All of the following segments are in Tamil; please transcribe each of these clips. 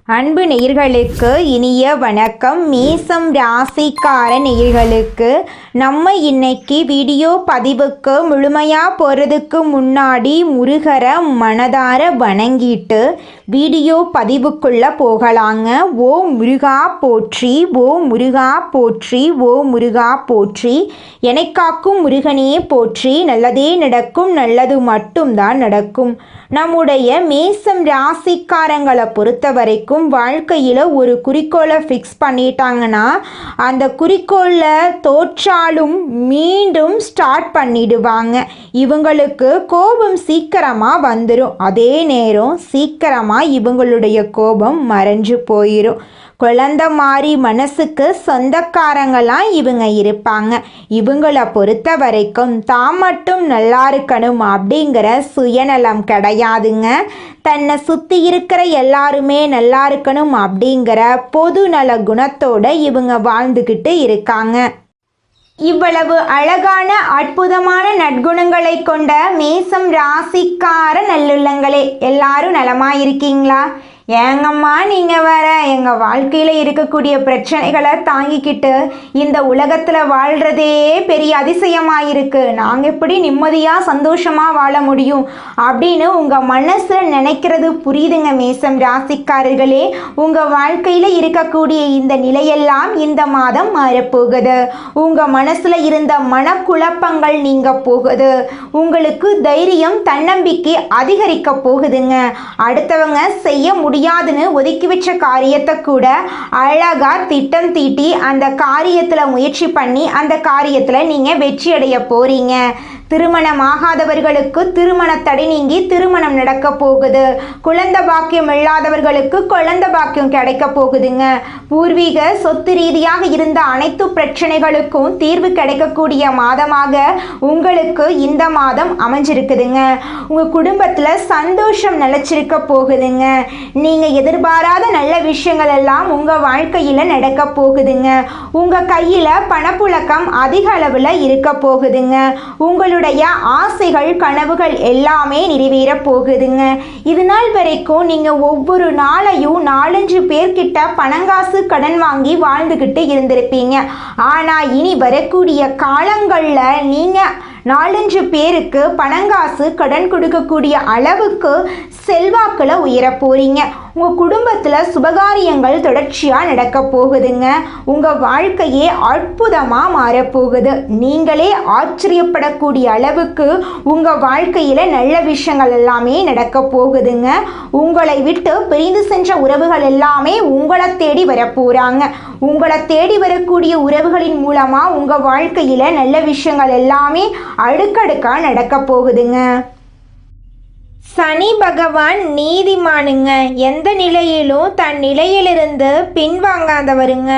அன்பு நேயர்களுக்கு இனிய வணக்கம். மேசம் ராசிக்கார நேயர்களுக்கு நம்ம இன்னைக்கு வீடியோ பதிவுக்கு முழுமையாக போகிறதுக்கு முன்னாடி முருகரை மனதார வணங்கிட்டு வீடியோ பதிவுக்குள்ளே போகலாங்க. ஓ முருகா போற்றி, ஓ முருகா போற்றி, ஓ முருகா போற்றி, எனக்காக்கும் முருகனே போற்றி, நல்லதே நடக்கும், நல்லது மட்டும்தான் நடக்கும். நம்முடைய மேசம் ராசிக்காரங்களை பொறுத்த வரைக்கும் வாழ்க்கையில் ஒரு குறிக்கோளை ஃபிக்ஸ் பண்ணிட்டாங்கன்னா அந்த குறிக்கோளில் தோற்றாலும் மீண்டும் ஸ்டார்ட் பண்ணிடுவாங்க. இவங்களுக்கு கோபம் சீக்கிரமாக வந்துடும், அதே நேரம் சீக்கிரமாக இவங்களுடைய கோபம் மறைஞ்சு போயிடும். குழந்தை மாதிரி மனசுக்கு சொந்தக்காரங்களாம் இவங்க இருப்பாங்க. இவங்களை பொறுத்த வரைக்கும் தான் மட்டும் நல்லா இருக்கணும் அப்படிங்கிற சுயநலம் கிடையாதுங்க. தன்னை சுற்றி இருக்கிற எல்லாருமே நல்லா இருக்கணும் அப்படிங்கிற பொது நல குணத்தோட இவங்க வாழ்ந்துக்கிட்டு இருக்காங்க. இவ்வளவு அழகான அற்புதமான நற்குணங்களை கொண்ட மேசம் ராசிக்கார நல்லுள்ளங்களே, எல்லாரும் நலமாக இருக்கீங்களா? ஏங்கம்மா நீங்கள் வேற எங்கள் வாழ்க்கையில் இருக்கக்கூடிய பிரச்சனைகளை தாங்கிக்கிட்டு இந்த உலகத்தில் வாழ்கிறதே பெரிய அதிசயமாக இருக்குது, நாங்கள் எப்படி நிம்மதியாக சந்தோஷமாக வாழ முடியும் அப்படின்னு உங்கள் மனசில் நினைக்கிறது புரியுதுங்க மேசம் ராசிக்காரர்களே. உங்கள் வாழ்க்கையில் இருக்கக்கூடிய இந்த நிலையெல்லாம் இந்த மாதம் மாறப்போகுது. உங்கள் மனசில் இருந்த மனக்குழப்பங்கள் நீங்க போகுது. உங்களுக்கு தைரியம் தன்னம்பிக்கை அதிகரிக்க போகுதுங்க. அடுத்தவங்க செய்ய முடியாதுன்னு ஒதுக்கி வச்ச காரியத்தை கூட அழகா திட்டம் தீட்டி அந்த காரியத்தில் முயற்சி பண்ணி அந்த காரியத்தில் நீங்கள் வெற்றி அடைய போறீங்க. திருமணம் ஆகாதவர்களுக்கு திருமண தடை நீங்கி திருமணம் நடக்க போகுது. குழந்தை பாக்கியம் இல்லாதவர்களுக்கு குழந்தை பாக்கியம் கிடைக்க போகுதுங்க. பூர்வீக சொத்து ரீதியாக இருந்த அனைத்து பிரச்சனைகளுக்கும் தீர்வு கிடைக்கக்கூடிய மாதமாக உங்களுக்கு இந்த மாதம் அமைஞ்சிருக்குதுங்க. உங்கள் குடும்பத்தில் சந்தோஷம் நிலைச்சிருக்க போகுதுங்க. நீங்கள் எதிர்பாராத நல்ல விஷயங்கள் எல்லாம் உங்கள் வாழ்க்கையில் நடக்க போகுதுங்க. உங்கள் கையில் பணப்புழக்கம் அதிக அளவில் இருக்க போகுதுங்க. உங்களுடைய ஆசைகள் கனவுகள் எல்லாமே நிறைவேற போகுதுங்க. இது நாள் வரைக்கும் நீங்கள் ஒவ்வொரு நாளையும் 4-5 பேர்கிட்ட பணங்காசு கடன் வாங்கி வாழ்ந்துக்கிட்டு இருந்திருப்பீங்க. ஆனால் இனி வரக்கூடிய காலங்களில் நீங்கள் 4-5 பேருக்கு பணங்காசு கடன் கொடுக்கக்கூடிய அளவுக்கு செல்வாக்கில் உயர போறீங்க. உங்கள் குடும்பத்தில் சுபகாரியங்கள் தொடர்ச்சியாக நடக்க போகுதுங்க. உங்கள் வாழ்க்கையே அற்புதமாக மாறப்போகுது. நீங்களே ஆச்சரியப்படக்கூடிய அளவுக்கு உங்கள் வாழ்க்கையில் நல்ல விஷயங்கள் எல்லாமே நடக்க போகுதுங்க. உங்களை விட்டு பிரிந்து சென்ற உறவுகள் எல்லாமே உங்களை தேடி வரப்போகிறாங்க. உங்களை தேடி வரக்கூடிய உறவுகளின் மூலமாக உங்கள் வாழ்க்கையில் நல்ல விஷயங்கள் எல்லாமே அடுக்கடுக்காக நடக்க போகுதுங்க. சனி பகவான் நீதிமானுங்க. எந்த நிலையிலும் தன் நிலையிலிருந்து பின்வாங்காதவருங்க.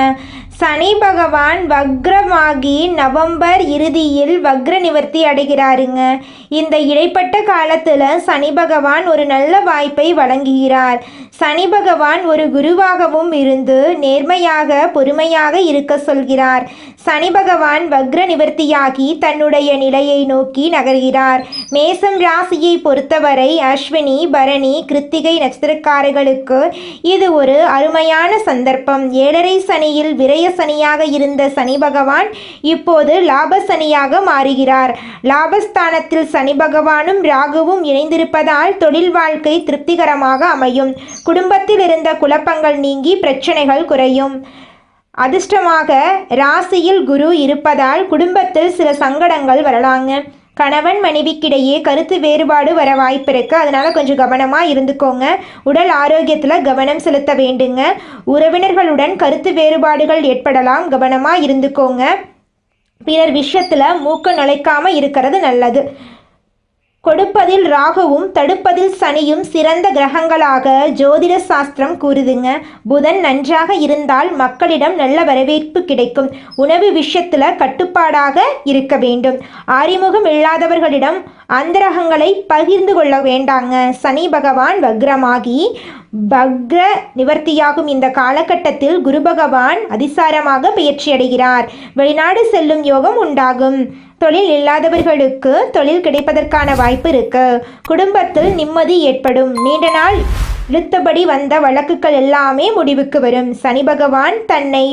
சனி பகவான் வக்ரமாகி நவம்பர் இறுதியில் வக்ர நிவர்த்தி அடைகிறாருங்க. இந்த இடைப்பட்ட காலத்தில் சனி பகவான் ஒரு நல்ல வாய்ப்பை வழங்குகிறார். சனி பகவான் ஒரு குருவாகவும் இருந்து நேர்மையாக பொறுமையாக இருக்க சொல்கிறார். சனி பகவான் வக்ர நிவர்த்தியாகி தன்னுடைய நிலையை நோக்கி நகர்கிறார். மேசம் ராசியை பொறுத்தவரை அஸ்வினி பரணி கிருத்திகை நட்சத்திரக்காரர்களுக்கு இது ஒரு அருமையான சந்தர்ப்பம். 7.5 சனியில் விரய சனியாக இருந்த சனி பகவான் இப்போது லாப சனியாக மாறுகிறார். லாபஸ்தானத்தில் சனி பகவானும் ராகுவும் இணைந்திருப்பதால் தொழில் வாழ்க்கை திருப்திகரமாக அமையும். குடும்பத்தில் இருந்த குழப்பங்கள் நீங்கி பிரச்சனைகள் குறையும். அதிர்ஷ்டமாக ராசியில் குரு இருப்பதால் குடும்பத்தில் சில சங்கடங்கள் வரலாங்க. கணவன் மனைவிக்கிடையே கருத்து வேறுபாடு வர வாய்ப்பு இருக்குது, அதனால் கொஞ்சம் கவனமாக இருந்துக்கோங்க. உடல் ஆரோக்கியத்தில் கவனம் செலுத்த வேண்டுங்க. உறவினர்களுடன் கருத்து வேறுபாடுகள் ஏற்படலாம், கவனமாக இருந்துக்கோங்க. பிறர் விஷயத்தில் மூக்க நுழைக்காமல் இருக்கிறது நல்லது. கொடுப்பதில் ராகுவும் தடுப்பதில் சனியும் சிறந்த கிரகங்களாக ஜோதிட சாஸ்திரம் கூறுதுங்க. புதன் நன்றாக இருந்தால் மக்களிடம் நல்ல வரவேற்பு கிடைக்கும். உணவு விஷயத்தில் கட்டுப்பாடாக இருக்க வேண்டும். அறிமுகம் இல்லாதவர்களிடம் அந்தரகங்களை பகிர்ந்து கொள்ள வேண்டாங்க. சனி பகவான் வக்ரமாகி வக்ர நிவர்த்தியாகும் இந்த காலகட்டத்தில் குரு பகவான் அதிசாரமாக பயிற்சி அடைகிறார். வெளிநாடு செல்லும் யோகம் உண்டாகும். தொழில் இல்லாதவர்களுக்கு தொழில் கிடைப்பதற்கான வாய்ப்பு இருக்கு. குடும்பத்தில் நிம்மதி ஏற்படும். நீண்ட நாள் இழுத்தபடி வந்த வழக்குகள் எல்லாமே முடிவுக்கு வரும். சனி பகவான் தன்னை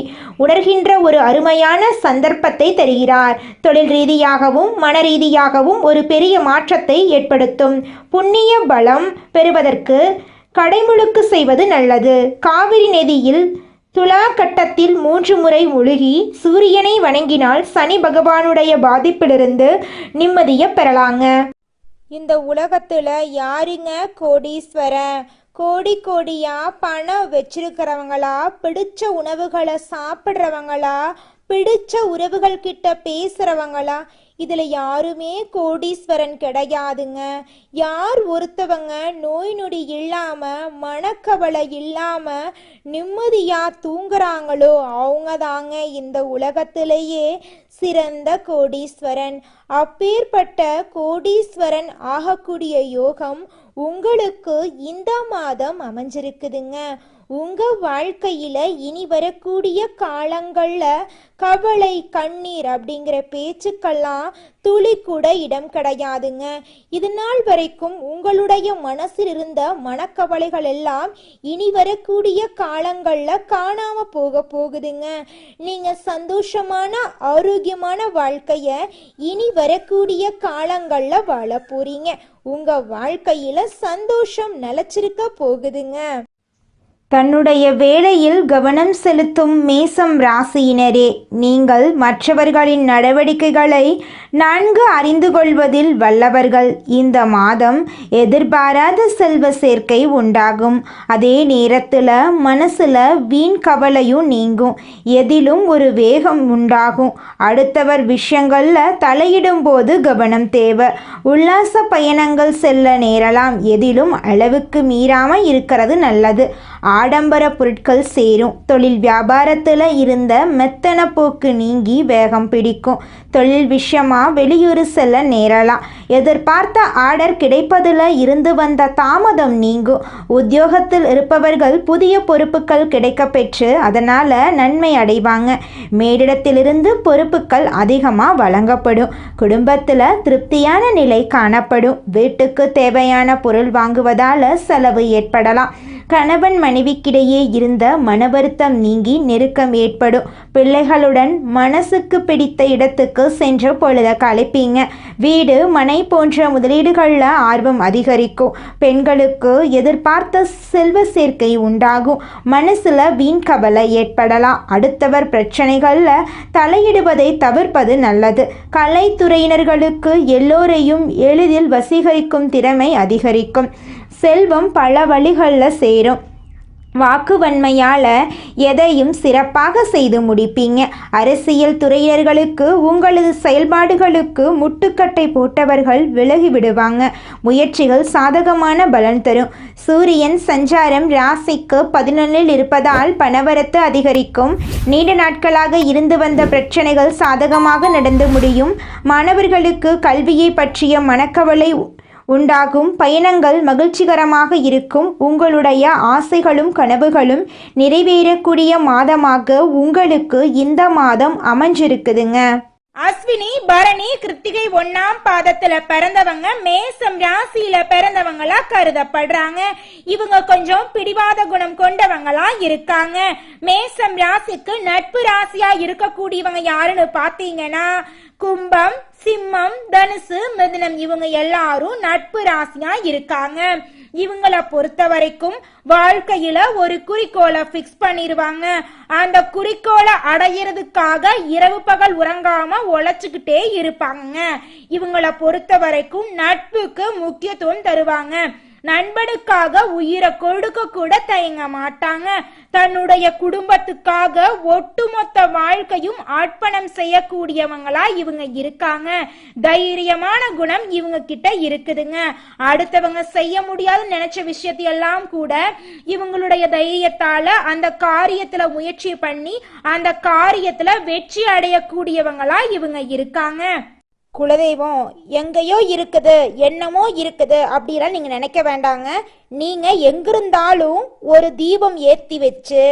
உணர்கின்ற ஒரு அருமையான சந்தர்ப்பத்தை தருகிறார். தொழில் ரீதியாகவும் மன ரீதியாகவும் ஒரு பெரிய மாற்றத்தை ஏற்படுத்தும். புண்ணிய பலம் பெறுவதற்கு கடைமுழுக்கு செய்வது நல்லது. காவிரி நதியில் துலா கட்டத்தில் 3 முறை முழுகி சூரியனை வணங்கினால் சனி பகவானுடைய பாதிப்பிலிருந்து நிம்மதியை பெறலாங்க. இந்த உலகத்துல யாருங்க கோடீஸ்வரன்? கோடியா பணம் வச்சிருக்கிறவங்களா, பிடிச்ச உணவுகளை சாப்பிட்றவங்களா, பிடிச்ச உறவுகள் கிட்ட பேசுறவங்களா? இதுல யாருமே கோடீஸ்வரன் கிடையாதுங்க. யார் ஒருத்தவங்க நோய் நொடி இல்லாம மனக்கவலை இல்லாம நிம்மதியா தூங்குறாங்களோ அவங்க தாங்க இந்த உலகத்திலேயே சிறந்த கோடீஸ்வரன். அப்பேற்பட்ட கோடீஸ்வரன் ஆகக்கூடிய யோகம் உங்களுக்கு இந்த மாதம் அமைஞ்சிருக்குதுங்க. உங்க வாழ்க்கையில இனி வரக்கூடிய காலங்கள்ல கவலை கண்ணீர் அப்படிங்கிற பேச்சுக்கெல்லாம் துளி கூட இடம் கிடையாதுங்க. இது நாள் வரைக்கும் உங்களுடைய மனசில் இருந்த மனக்கவலைகள் எல்லாம் இனி வரக்கூடிய காலங்கள்ல காணாம போகுதுங்க. நீங்க சந்தோஷமான ஆரோக்கியமான வாழ்க்கைய இனி வரக்கூடிய காலங்கள்ல வாழ போறீங்க. உங்க வாழ்க்கையில சந்தோஷம் நிலைச்சிருக்க போகுதுங்க. தன்னுடைய வேலையில் கவனம் செலுத்தும் மேசம் ராசியினரே, நீங்கள் மற்றவர்களின் நடவடிக்கைகளை நன்கு அறிந்து கொள்வதில் வல்லவர்கள். இந்த மாதம் எதிர்பாராத செல்வ சேர்க்கை உண்டாகும். அதே நேரத்தில் மனசில் வீண் கவலையும் நீங்கும். எதிலும் ஒரு வேகம் உண்டாகும். அடுத்தவர் விஷயங்களில் தலையிடும் போது கவனம் தேவை. உல்லாச பயணங்கள் செல்ல நேரலாம். எதிலும் அளவுக்கு மீறாமல் இருக்கிறது நல்லது. ஆடம்பர பொருட்கள் சேரும். தொழில் வியாபாரத்தில் இருந்த மெத்தன போக்கு நீங்கி வேகம் பிடிக்கும். தொழில் விஷயமா வெளியூர் செல்ல நேரலாம். எதிர்பார்த்த ஆர்டர் கிடைப்பதில் இருந்து வந்த தாமதம் நீங்கும். உத்தியோகத்தில் இருப்பவர்கள் புதிய பொறுப்புகள் கிடைக்க பெற்று அதனால் நன்மை அடைவாங்க. மேலிடத்திலிருந்து பொறுப்புகள் அதிகமாக வழங்கப்படும். குடும்பத்தில் திருப்தியான நிலை காணப்படும். வீட்டுக்கு தேவையான பொருள் வாங்குவதால் செலவு ஏற்படலாம். கணவன் மனைவிக்கிடையே இருந்த மன வருத்தம் நீங்கி நெருக்கம் ஏற்படும். பிள்ளைகளுடன் மனசுக்கு பிடித்த இடத்துக்கு சென்று பொழுத கழிப்பீங்க. வீடு மனை போன்ற முதலீடுகளில் ஆர்வம் அதிகரிக்கும். பெண்களுக்கு எதிர்பார்த்த செல்வ சேர்க்கை உண்டாகும். மனசுல வீண் கவலை ஏற்படலாம். அடுத்தவர் பிரச்சனைகளில் தலையிடுவதை தவிர்ப்பது நல்லது. கலைத்துறையினர்களுக்கு எல்லோரையும் எளிதில் வசீகரிக்கும் திறமை அதிகரிக்கும். செல்வம் பல வழிகளில் சேரும். வாக்குவன்மையால் எதையும் சிறப்பாக செய்து முடிப்பீங்க. அரசியல் துறையினர்களுக்கு உங்களது செயல்பாடுகளுக்கு முட்டுக்கட்டை போட்டவர்கள் விலகி விடுவாங்க. முயற்சிகள் சாதகமான பலன் தரும். சூரியன் சஞ்சாரம் ராசிக்கு 11 இருப்பதால் பணவரத்து அதிகரிக்கும். நீண்ட நாட்களாக இருந்து வந்த பிரச்சனைகள் சாதகமாக நடந்து முடியும். மாணவர்களுக்கு கல்வியை பற்றிய மனக்கவலை உண்டாகும். பயணங்கள் மகிழ்ச்சிகரமாக இருக்கும். உங்களுடைய ஆசைகளும் கனவுகளும் நிறைவேறக்கூடிய மாதமாக உங்களுக்கு இந்த மாதம் அமைஞ்சிருக்குதுங்க. அஸ்வினி பரணி கிருத்திகை 1ஆம் பாதத்துல பிறந்தவங்க மேசம் ராசியில பிறந்தவங்களா கருதப்படுறாங்க. இவங்க கொஞ்சம் பிடிவாத குணம் கொண்டவங்களா இருக்காங்க. மேசம் ராசிக்கு நட்பு ராசியா இருக்கக்கூடியவங்க யாருன்னு பாத்தீங்கன்னா கும்பம், சிம்மம், தனுசு, மிதுனம் இவங்க எல்லாரும் நட்பு ராசியா இருக்காங்க. இவங்கள பொறுத்த வரைக்கும் வாழ்க்கையில ஒரு குறிக்கோளை பிக்ஸ் பண்ணிடுவாங்க. அந்த குறிக்கோளை அடையிறதுக்காக இரவு பகல் உறங்காம உழைச்சுக்கிட்டே இருப்பாங்க. இவங்கள பொறுத்த வரைக்கும் நட்புக்கு முக்கியத்துவம் தருவாங்க. நண்பனுக்காக உயிரை கொடுக்க கூட தயங்க மாட்டாங்க. தன்னுடைய குடும்பத்துக்காக ஒட்டுமொத்த வாழ்க்கையும் அர்ப்பணம் செய்யக்கூடியவங்களா இவங்க இருக்காங்க. தைரியமான குணம் இவங்க கிட்ட இருக்குதுங்க. அடுத்தவங்க செய்ய முடியாதுன்னு நினைச்ச விஷயத்தையெல்லாம் கூட இவங்களுடைய தைரியத்தால அந்த காரியத்துல முயற்சி பண்ணி அந்த காரியத்துல வெற்றி அடையக்கூடியவங்களா இவங்க இருக்காங்க. குலதெய்வம் எங்கேயோ இருக்குது, என்னமோ இருக்குது அப்படிலாம் நீங்கள் நினைக்க வேண்டாங்க. நீங்கள் எங்கிருந்தாலும் ஒரு தீபம் ஏற்றி வச்சு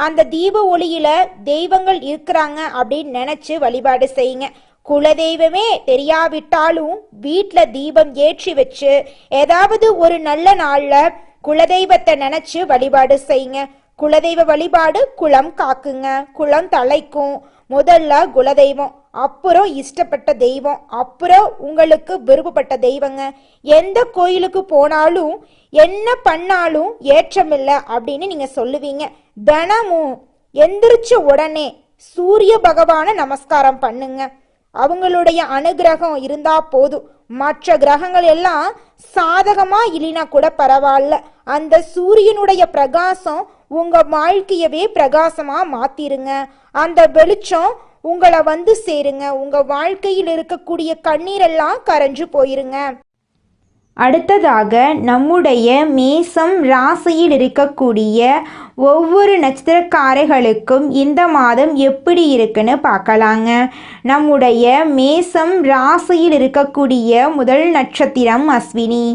அந்த தீப ஒளியில் தெய்வங்கள் இருக்கிறாங்க அப்படின்னு நினச்சி வழிபாடு செய்யுங்க. குலதெய்வமே தெரியாவிட்டாலும் வீட்டில் தீபம் ஏற்றி வச்சு ஏதாவது ஒரு நல்ல நாள்ல குலதெய்வத்தை நினைச்சு வழிபாடு செய்யுங்க. குலதெய்வ வழிபாடு குலம் காக்குங்க, குலம் தலைக்கும். முதல்ல குலதெய்வம், அப்புறம் இஷ்டப்பட்ட தெய்வம், அப்புறம் உங்களுக்கு விருப்பப்பட்ட தெய்வங்க. எந்த கோயிலுக்கு போனாலும் என்ன பண்ணாலும் ஏற்றமில்லை அப்படின்னு நீங்க சொல்லுவீங்க. தினமும் எந்திரிச்ச உடனே சூரிய பகவானை நமஸ்காரம் பண்ணுங்க. அவங்களுடைய அனுகிரகம் இருந்தா போதும். மற்ற கிரகங்கள் எல்லாம் சாதகமா இல்லைனா கூட பரவாயில்ல, அந்த சூரியனுடைய பிரகாசம் உங்க வாழ்க்கையவே பிரகாசமா மாத்திருங்க. அந்த வெளிச்சம் உங்களை வந்து சேருங்க. உங்க வாழ்க்கையில் இருக்கக்கூடிய கண்ணீரெல்லாம் கரைஞ்சு போயிருங்க. அடுத்ததாக நம்முடைய மேசம் ராசியில் இருக்கக்கூடிய ஒவ்வொரு நட்சத்திரக்காரர்களுக்கும் இந்த மாதம் எப்படி இருக்குன்னு பார்க்கலாங்க. நம்முடைய மேசம் ராசியில் இருக்கக்கூடிய முதல் நட்சத்திரம் அஸ்வினி.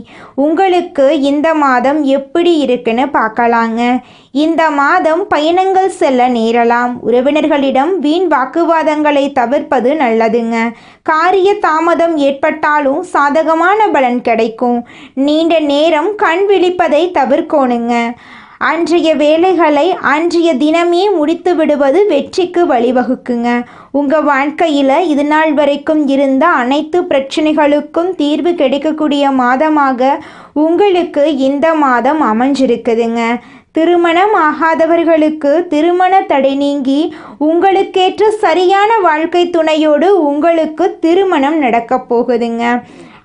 உங்களுக்கு இந்த மாதம் எப்படி இருக்குன்னு பார்க்கலாங்க. இந்த மாதம் பயணங்கள் செல்ல நேரலாம். உறவினர்களிடம் வீண் வாக்குவாதங்களை தவிர்ப்பது நல்லதுங்க. காரிய தாமதம் ஏற்பட்டாலும் சாதகமான பலன் கிடைக்கும். நீண்ட நேரம் கண் விழிப்பதை தவிர்க்கணுங்க. அன்றைய வேலைகளை அன்றைய தினமே முடித்து விடுவது வெற்றிக்கு வழிவகுக்குங்க. உங்கள் வாழ்க்கையில் இது நாள் வரைக்கும் இருந்த அனைத்து பிரச்சனைகளுக்கும் தீர்வு கிடைக்கக்கூடிய மாதமாக உங்களுக்கு இந்த மாதம் அமைஞ்சிருக்குதுங்க. திருமணம் ஆகாதவர்களுக்கு திருமண தடை நீங்கி உங்களுக்கேற்ற சரியான வாழ்க்கை துணையோடு உங்களுக்கு திருமணம் நடக்கப் போகுதுங்க.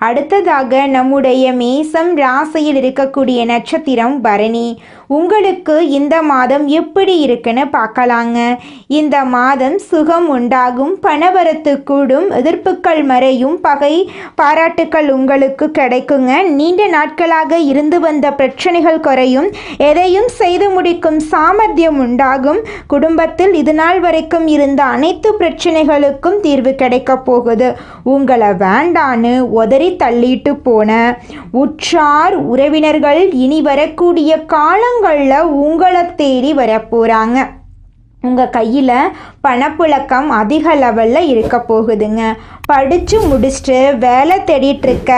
அடுத்ததாக நம்முடைய மேசம் ராசியில் இருக்கக்கூடிய நட்சத்திரம் பரணி. உங்களுக்கு இந்த மாதம் எப்படி இருக்குன்னு பார்க்கலாங்க. இந்த மாதம் சுகம் உண்டாகும், பணவரத்து கூடும், எதிர்ப்புகள் மறையும், பகை பாராட்டுக்கள் உங்களுக்கு கிடைக்குங்க. நீண்ட நாட்களாக இருந்து வந்த பிரச்சனைகள் குறையும், எதையும் செய்து முடிக்கும் சாமர்த்தியம் உண்டாகும். குடும்பத்தில் இது நாள் வரைக்கும் இருந்த அனைத்து பிரச்சனைகளுக்கும் தீர்வு கிடைக்க போகுது. உங்களை வேண்டான்னு உதறி தள்ளிட்டு போன உற்றார் உறவினர்கள் இனி வரக்கூடிய காலங்களில் உங்களை தேடி வரப்போறாங்க. உங்கள் கையில் பணப்புழக்கம் அதிக லெவலில் இருக்க போகுதுங்க. படித்து முடிச்சுட்டு வேலை தேடிட்டுருக்க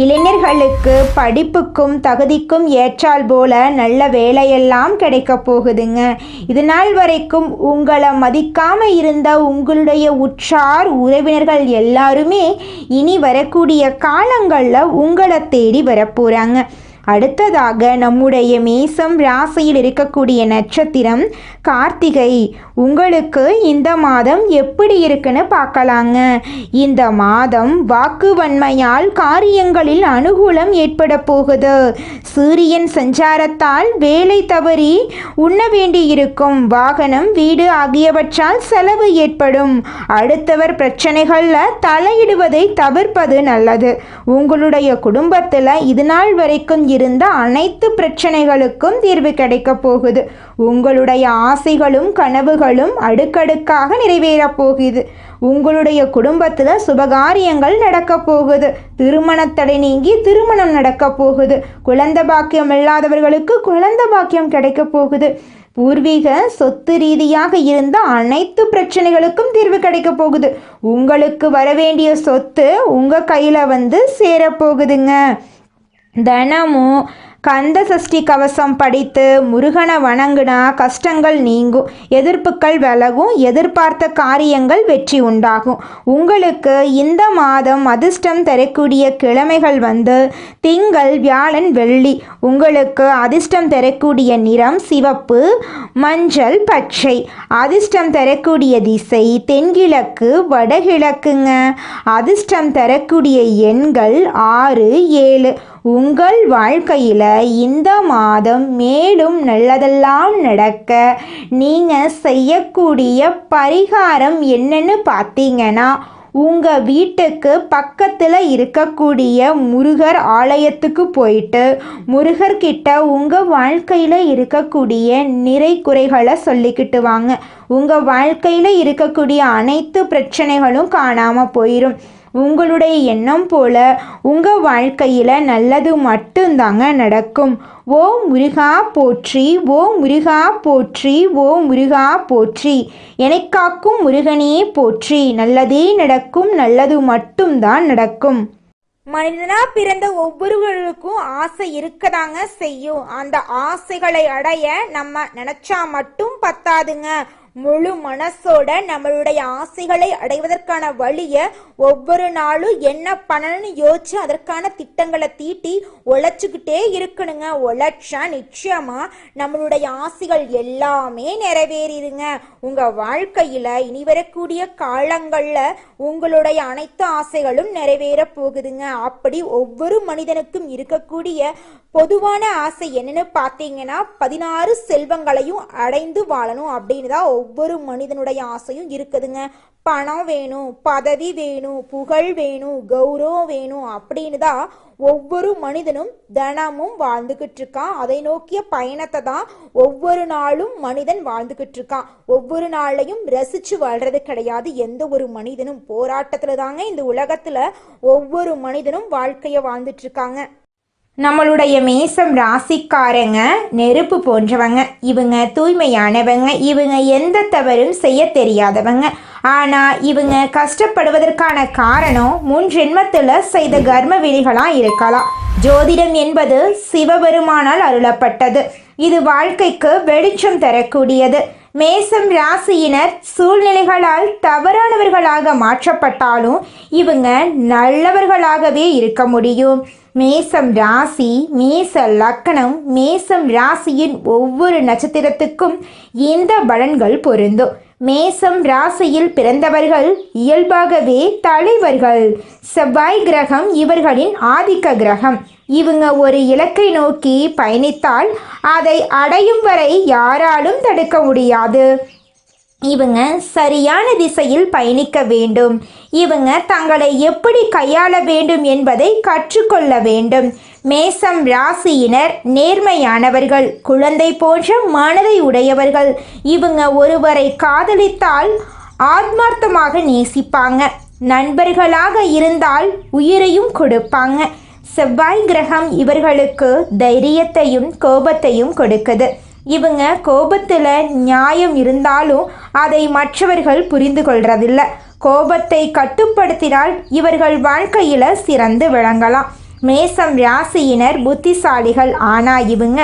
இளைஞர்களுக்கு படிப்புக்கும் தகுதிக்கும் ஏற்றால் போல நல்ல வேலையெல்லாம் கிடைக்க போகுதுங்க. இது நாள் வரைக்கும் உங்களை மதிக்காமல் இருந்த உங்களுடைய உற்றார் உறவினர்கள் எல்லாருமே இனி வரக்கூடிய காலங்களில் உங்களை தேடி வரப்போகிறாங்க. அடுத்ததாக நம்முடைய மேசம் ராசியில் இருக்கக்கூடிய நட்சத்திரம் கார்த்திகை. உங்களுக்கு இந்த மாதம் எப்படி இருக்குன்னு பார்க்கலாங்க. இந்த மாதம் வாக்குவன்மையால் காரியங்களில் அனுகூலம் ஏற்பட போகுது. சூரியன் சஞ்சாரத்தால் வேலை தவறி உண்ண வேண்டியிருக்கும். வாகனம், வீடு ஆகியவற்றால் செலவு ஏற்படும். அடுத்தவர் பிரச்சனைகளில் தலையிடுவதை தவிர்ப்பது நல்லது. உங்களுடைய குடும்பத்தில் இது நாள் வரைக்கும் இருந்த அனைத்து பிரச்சனைகளுக்கும் தீர்வு கிடைக்க போகுது. உங்களுடைய ஆசைகளும் கனவுகளும் அடுக்கடுக்காக நிறைவேறப் போகுது. உங்களுடைய குடும்பத்தில் சுபகாரியங்கள் நடக்க போகுது. திருமணத்தடை நீங்கி திருமணம் நடக்க போகுது. குழந்தை பாக்கியம் இல்லாதவர்களுக்கு குழந்தை பாக்கியம் கிடைக்க போகுது. பூர்வீக சொத்து ரீதியாக இருந்த அனைத்து பிரச்சனைகளுக்கும் தீர்வு கிடைக்க போகுது. உங்களுக்கு வரவேண்டிய சொத்து உங்கள் கையில் வந்து சேரப்போகுதுங்க. தினமும் கந்த சஷ்டி கவசம் படித்து முருகனை வணங்குனா கஷ்டங்கள் நீங்கும், எதிர்ப்புகள் விலகும், எதிர்பார்த்த காரியங்கள் வெற்றி உண்டாகும். உங்களுக்கு இந்த மாதம் அதிர்ஷ்டம் தரக்கூடிய கிழமைகள் வந்து திங்கள், வியாழன், வெள்ளி. உங்களுக்கு அதிர்ஷ்டம் தரக்கூடிய நிறம் சிவப்பு, மஞ்சள், பச்சை. அதிர்ஷ்டம் தரக்கூடிய திசை தென்கிழக்கு, வடகிழக்குங்க. அதிர்ஷ்டம் தரக்கூடிய எண்கள் 6, 7. உங்கள் வாழ்க்கையில் இந்த மாதம் மேலும் நல்லதெல்லாம் நடக்க நீங்கள் செய்யக்கூடிய பரிகாரம் என்னன்னு பார்த்தீங்கன்னா, உங்கள் வீட்டுக்கு பக்கத்தில் இருக்கக்கூடிய முருகர் ஆலயத்துக்கு போயிட்டு முருகர்கிட்ட உங்கள் வாழ்க்கையில் இருக்கக்கூடிய நிறை குறைகளை சொல்லிக்கிட்டு வாங்க. உங்கள் வாழ்க்கையில் இருக்கக்கூடிய அனைத்து பிரச்சனைகளும் காணாமல் போயிடும். உங்களுடைய எண்ணம் போல உங்கள் வாழ்க்கையில் நல்லது மட்டும்தாங்க நடக்கும். ஓ முருகா போற்றி, ஓ முருகா போற்றி, ஓ முருகா போற்றி, என்னைக் காக்கும் முருகனே போற்றி. நல்லதே நடக்கும், நல்லது மட்டும்தான் நடக்கும். மனிதனா பிறந்த ஒவ்வொருவருக்கும் ஆசை இருக்கதாங்க செய்யும். அந்த ஆசைகளை அடைய நம்ம நினைச்சா மட்டும் பத்தாதுங்க. முழு மனசோட நம்மளுடைய ஆசைகளை அடைவதற்கான வழிய ஒவ்வொரு நாளும் என்ன பண்ணணும்னு யோசிச்சு அதற்கான திட்டங்களை தீட்டி உழைச்சுக்கிட்டே இருக்கணுங்க. உழைச்சா நிச்சயமா நம்மளுடைய ஆசைகள் எல்லாமே நிறைவேறிடுங்க. உங்க வாழ்க்கையில இனி வரக்கூடிய காலங்கள்ல உங்களுடைய அனைத்து ஆசைகளும் நிறைவேற போகுதுங்க. அப்படி ஒவ்வொரு மனிதனுக்கும் இருக்கக்கூடிய பொதுவான ஆசை என்னன்னு பார்த்தீங்கன்னா 16 செல்வங்களையும் அடைந்து வாழணும் அப்படின்னு தான் ஒவ்வொரு மனிதனுடைய ஆசையும் இருக்குதுங்க. பணம் வேணும், பதவி வேணும், புகழ் வேணும், கௌரவம் வேணும் அப்படின்னு தான் ஒவ்வொரு மனிதனும் தினமும் வாழ்ந்துகிட்டு இருக்கான். அதை நோக்கிய பயணத்தை தான் ஒவ்வொரு நாளும் மனிதன் வாழ்ந்துகிட்டு இருக்கான். ஒவ்வொரு நாளையும் ரசிச்சு வாழ்றது கிடையாது. எந்த ஒரு மனிதனும் போராட்டத்துல தாங்க இந்த உலகத்துல ஒவ்வொரு மனிதனும் வாழ்க்கைய வாழ்ந்துட்டு இருக்காங்க. நம்மளுடைய மேசம் ராசிக்காரங்க நெருப்பு போன்றவங்க. இவங்க தூய்மையானவங்க. இவங்க எந்த தவறும் செய்ய தெரியாதவங்க. ஆனால் இவங்க கஷ்டப்படுவதற்கான காரணம் முன் ஜென்மத்தில் செய்த கர்ம விதிகளாக இருக்கலாம். ஜோதிடம் என்பது சிவபெருமானால் அருளப்பட்டது. இது வாழ்க்கைக்கு வெளிச்சம் தரக்கூடியது. மேசம் ராசியினர் சூழ்நிலைகளால் தவறானவர்களாக மாற்றப்பட்டாலும் இவங்க நல்லவர்களாகவே இருக்க முடியும். மேசம் ராசி, மேச லக்கணம், மேசம் ராசியின் ஒவ்வொரு நட்சத்திரத்துக்கும் இந்த பலன்கள் பொருந்தும். மேசம் ராசியில் பிறந்தவர்கள் இயல்பாகவே தலைவர்கள். செவ்வாய் கிரகம் இவர்களின் ஆதிக்க கிரகம். இவங்க ஒரு இலக்கை நோக்கி பயணித்தால் அதை அடையும் வரை யாராலும் தடுக்க முடியாது. இவங்க சரியான திசையில் பயணிக்க வேண்டும். இவங்க தங்களை எப்படி கையாள வேண்டும் என்பதை கற்றுக்கொள்ள வேண்டும். மேசம் ராசியினர் நேர்மையானவர்கள், குழந்தை போன்ற மனதை உடையவர்கள். இவங்க ஒருவரை காதலித்தால் ஆத்மார்த்தமாக நேசிப்பாங்க. நண்பர்களாக இருந்தால் உயிரையும் கொடுப்பாங்க. செவ்வாய் கிரகம் இவர்களுக்கு தைரியத்தையும் கோபத்தையும் கொடுக்குது. இவங்க கோபத்தில் நியாயம் இருந்தாலும் அதை மற்றவர்கள் புரிந்து கொள்றதில்லை. கோபத்தை கட்டுப்படுத்தினால் இவர்கள் வாழ்க்கையில் சிறந்து விளங்கலாம். மேசம் ராசியினர் புத்திசாலிகள். ஆனால் இவங்க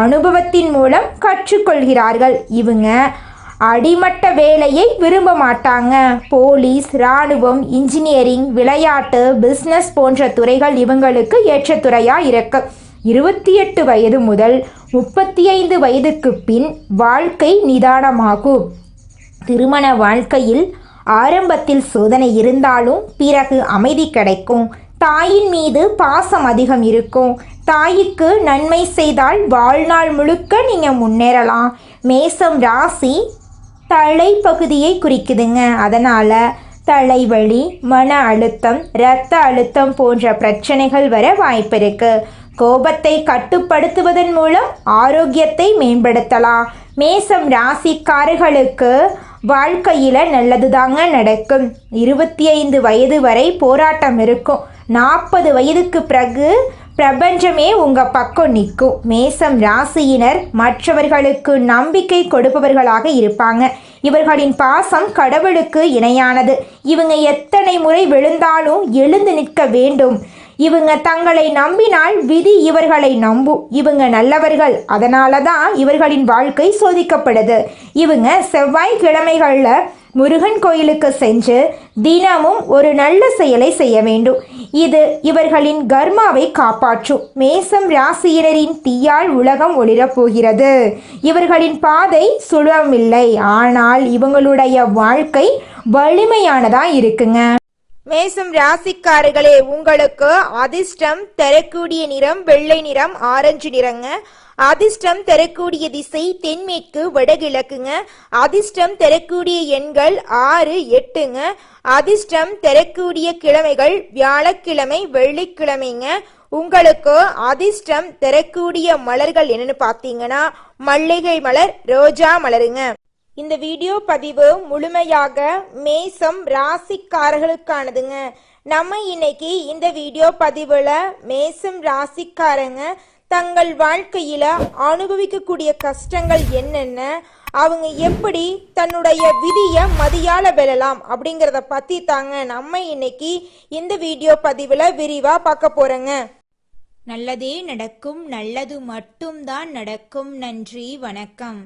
அனுபவத்தின் மூலம் கற்றுக்கொள்கிறார்கள். இவங்க அடிமட்ட வேலையை விரும்ப மாட்டாங்க. போலீஸ், இராணுவம், இன்ஜினியரிங், விளையாட்டு, பிஸ்னஸ் போன்ற துறைகள் இவங்களுக்கு ஏற்ற துறையாக இருக்கு. 28 வயது முதல் 35 வயதுக்கு பின் வாழ்க்கை நிதானமாகும். திருமண வாழ்க்கையில் ஆரம்பத்தில் சோதனை இருந்தாலும் பிறகு அமைதி கிடைக்கும். தாயின் மீது பாசம் அதிகம் இருக்கும். தாய்க்கு நன்மை செய்தால் வாழ்நாள் முழுக்க நீங்கள் முன்னேறலாம். மேசம் ராசி தலைப்பகுதியை குறிக்குதுங்க. அதனால் தலைவலி, மன அழுத்தம், இரத்த அழுத்தம் போன்ற பிரச்சனைகள் வர வாய்ப்பு இருக்கு. கோபத்தை கட்டுப்படுத்துவதன் மூலம் ஆரோக்கியத்தை மேம்படுத்தலாம். மேசம் ராசிக்காரர்களுக்கு வாழ்க்கையில் நல்லதுதாங்க நடக்கும். 25 வயது வரை போராட்டம் இருக்கும். 40 வயதுக்கு பிறகு பிரபஞ்சமே உங்கள் பக்கம் நிற்கும். மேசம் ராசியினர் மற்றவர்களுக்கு நம்பிக்கை கொடுப்பவர்களாக இருப்பாங்க. இவர்களின் பாசம் கடவுளுக்கு இணையானது. இவங்க எத்தனை முறை விழுந்தாலும் எழுந்து நிற்க வேண்டும். இவங்க தங்களை நம்பினால் விதி இவர்களை நம்பும். இவங்க நல்லவர்கள். அதனால தான் இவர்களின் வாழ்க்கை சோதிக்கப்படுது. இவங்க செவ்வாய்க்கிழமைகளில் முருகன் கோயிலுக்கு சென்று தினமும் ஒரு நல்ல செயலை செய்ய வேண்டும். இது இவர்களின் கர்மாவை காப்பாற்றும். மேசம் ராசியினரின் தீயால் உலகம் ஒளிரப் போகிறது. இவர்களின் பாதை சுலபமில்லை. ஆனால் இவங்களுடைய வாழ்க்கை வலிமையானதா இருக்குங்க. மேசம் ராசிக்காரர்களே, உங்களுக்கு அதிர்ஷ்டம் தரக்கூடிய நிறம் வெள்ளை நிறம், ஆரஞ்சு நிறங்க. அதிர்ஷ்டம் தரக்கூடிய திசை தென்மேற்கு வடகிழக்குங்க. அதிர்ஷ்டம் தரக்கூடிய எண்கள் 6, 8ங்க. அதிர்ஷ்டம் தரக்கூடிய கிழமைகள் வியாழக்கிழமை, வெள்ளிக்கிழமைங்க. உங்களுக்கு அதிர்ஷ்டம் தரக்கூடிய மலர்கள் என்னன்னு பார்த்தீங்கன்னா மல்லிகை மலர், ரோஜா மலருங்க. இந்த வீடியோ பதிவு முழுமையாக மேசம் ராசிக்காரர்களுக்கானதுங்க. நம்ம இன்னைக்கு இந்த வீடியோ பதிவுல மேசம் ராசிக்காரங்க தங்கள் வாழ்க்கையில அனுபவிக்கக்கூடிய கஷ்டங்கள் என்னென்ன, அவங்க எப்படி தன்னுடைய விதியை மதியால வெல்லலாம் அப்படிங்கிறத பத்தி தாங்க நம்ம இன்னைக்கு இந்த வீடியோ பதிவுல விரிவா பார்க்க போறோங்க. நல்லதே நடக்கும், நல்லது மட்டும்தான் நடக்கும். நன்றி, வணக்கம்.